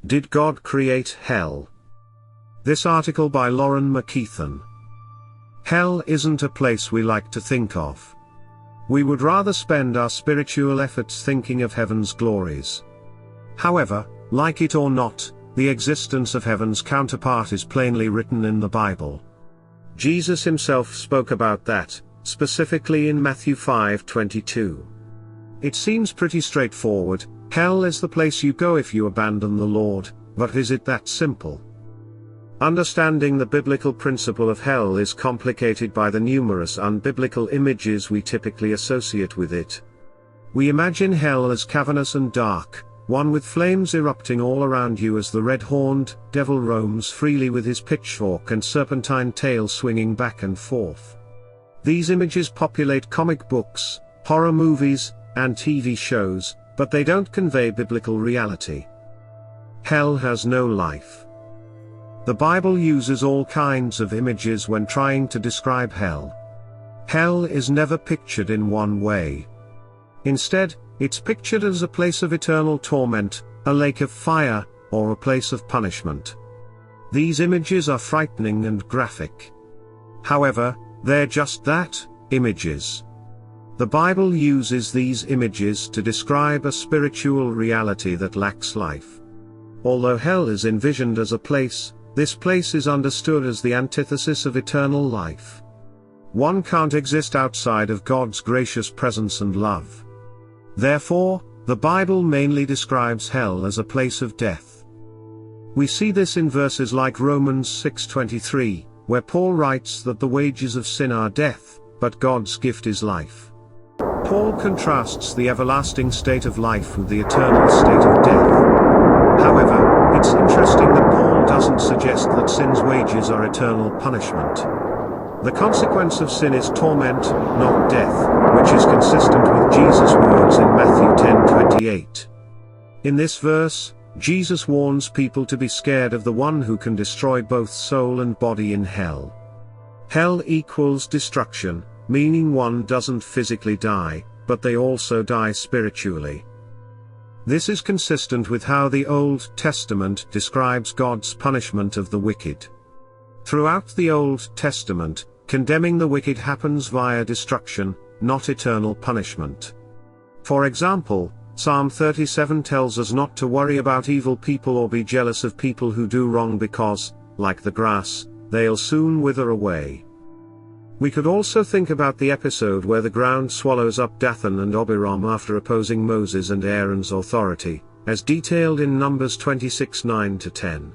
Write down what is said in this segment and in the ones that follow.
Did God create hell? This article by Lauren McKeithen. Hell isn't a place we like to think of. We would rather spend our spiritual efforts thinking of heaven's glories. However, like it or not, the existence of heaven's counterpart is plainly written in the Bible. Jesus himself spoke about that, specifically in Matthew 5:22. It seems pretty straightforward. Hell is the place you go if you abandon the Lord, but is it that simple? Understanding the biblical principle of hell is complicated by the numerous unbiblical images we typically associate with it. We imagine hell as cavernous and dark, one with flames erupting all around you as the red-horned devil roams freely with his pitchfork and serpentine tail swinging back and forth. These images populate comic books, horror movies, and TV shows, but they don't convey biblical reality. Hell has no life. The Bible uses all kinds of images when trying to describe hell. Hell is never pictured in one way. Instead, it's pictured as a place of eternal torment, a lake of fire, or a place of punishment. These images are frightening and graphic. However, they're just that, images. The Bible uses these images to describe a spiritual reality that lacks life. Although hell is envisioned as a place, this place is understood as the antithesis of eternal life. One can't exist outside of God's gracious presence and love. Therefore, the Bible mainly describes hell as a place of death. We see this in verses like Romans 6:23, where Paul writes that the wages of sin are death, but God's gift is life. Paul contrasts the everlasting state of life with the eternal state of death. However, it's interesting that Paul doesn't suggest that sin's wages are eternal punishment. The consequence of sin is torment, not death, which is consistent with Jesus' words in Matthew 10:28. In this verse, Jesus warns people to be scared of the one who can destroy both soul and body in hell. Hell equals destruction, meaning one doesn't physically die, but they also die spiritually. This is consistent with how the Old Testament describes God's punishment of the wicked. Throughout the Old Testament, condemning the wicked happens via destruction, not eternal punishment. For example, Psalm 37 tells us not to worry about evil people or be jealous of people who do wrong because, like the grass, they'll soon wither away. We could also think about the episode where the ground swallows up Dathan and Abiram after opposing Moses and Aaron's authority, as detailed in Numbers 26:9-10.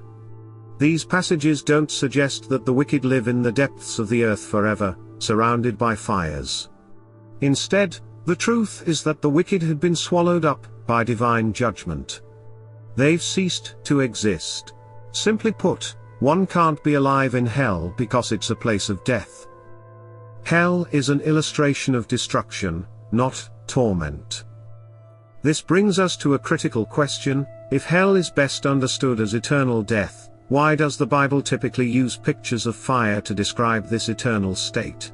These passages don't suggest that the wicked live in the depths of the earth forever, surrounded by fires. Instead, the truth is that the wicked had been swallowed up by divine judgment. They've ceased to exist. Simply put, one can't be alive in hell because it's a place of death. Hell is an illustration of destruction, not torment. This brings us to a critical question: if hell is best understood as eternal death, why does the Bible typically use pictures of fire to describe this eternal state?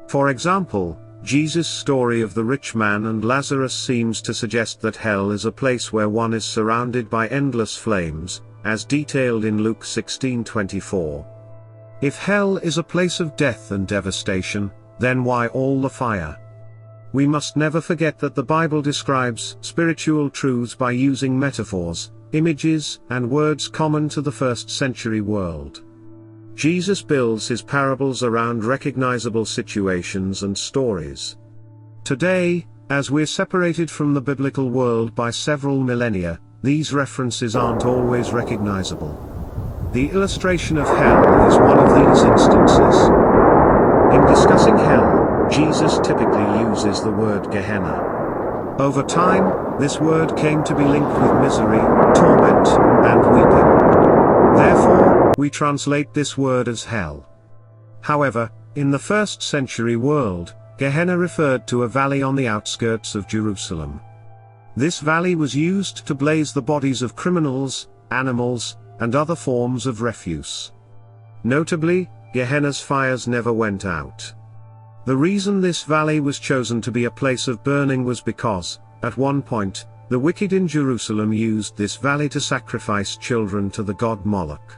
For example, Jesus' story of the rich man and Lazarus seems to suggest that hell is a place where one is surrounded by endless flames, as detailed in Luke 16:24. If hell is a place of death and devastation, then why all the fire? We must never forget that the Bible describes spiritual truths by using metaphors, images, and words common to the first-century world. Jesus builds his parables around recognizable situations and stories. Today, as we're separated from the biblical world by several millennia, these references aren't always recognizable. The illustration of hell is one of these instances. In discussing hell, Jesus typically uses the word Gehenna. Over time, this word came to be linked with misery, torment, and weeping. Therefore, we translate this word as hell. However, in the first-century world, Gehenna referred to a valley on the outskirts of Jerusalem. This valley was used to blaze the bodies of criminals, animals, and other forms of refuse. Notably, Gehenna's fires never went out. The reason this valley was chosen to be a place of burning was because, at one point, The wicked in Jerusalem used this valley to sacrifice children to the god Moloch.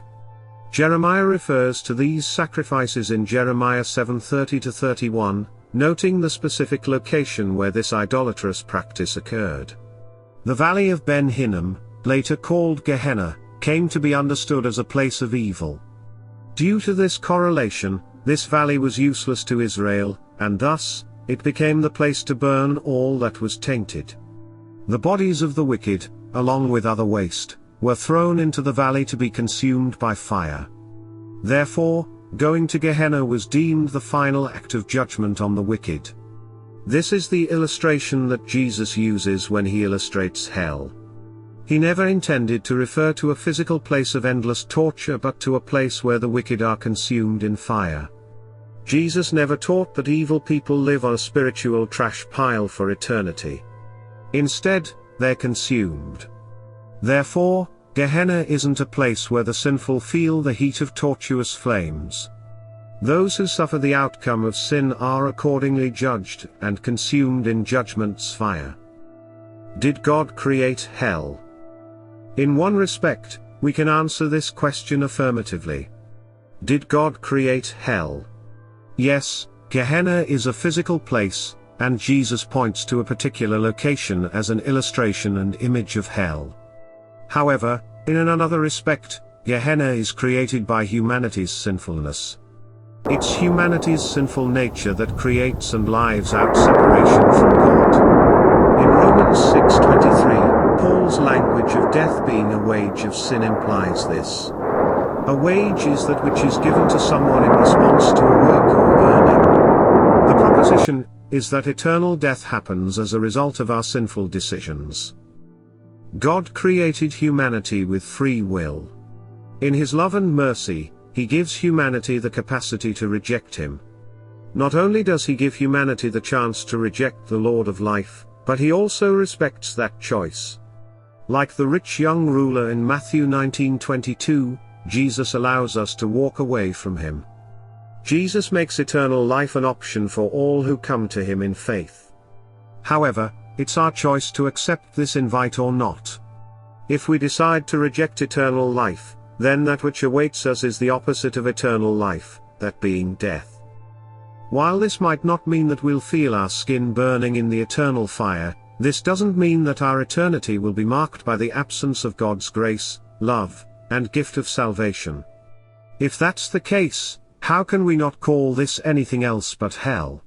Jeremiah refers to these sacrifices in Jeremiah 7:30-31, noting the specific location where this idolatrous practice occurred. The valley of Ben Hinnom, later called Gehenna, came to be understood as a place of evil. Due to this correlation, this valley was useless to Israel, and thus, it became the place to burn all that was tainted. The bodies of the wicked, along with other waste, were thrown into the valley to be consumed by fire. Therefore, going to Gehenna was deemed the final act of judgment on the wicked. This is the illustration that Jesus uses when he illustrates hell. He never intended to refer to a physical place of endless torture but to a place where the wicked are consumed in fire. Jesus never taught that evil people live on a spiritual trash pile for eternity. Instead, they're consumed. Therefore, Gehenna isn't a place where the sinful feel the heat of tortuous flames. Those who suffer the outcome of sin are accordingly judged and consumed in judgment's fire. Did God create hell? In one respect, we can answer this question affirmatively. Did God create hell? Yes, Gehenna is a physical place, and Jesus points to a particular location as an illustration and image of hell. However, in another respect, Gehenna is created by humanity's sinfulness. It's humanity's sinful nature that creates and lives out separation from God. In Romans 6:23, Paul's language of death being a wage of sin implies this. A wage is that which is given to someone in response to a work or earning. The proposition is that eternal death happens as a result of our sinful decisions. God created humanity with free will. In his love and mercy, he gives humanity the capacity to reject him. Not only does he give humanity the chance to reject the Lord of life, but he also respects that choice. Like the rich young ruler in Matthew 19:22, Jesus allows us to walk away from him. Jesus makes eternal life an option for all who come to him in faith. However, it's our choice to accept this invite or not. If we decide to reject eternal life, then that which awaits us is the opposite of eternal life, that being death. While this might not mean that we'll feel our skin burning in the eternal fire, this doesn't mean that our eternity will be marked by the absence of God's grace, love, and gift of salvation. If that's the case, how can we not call this anything else but hell?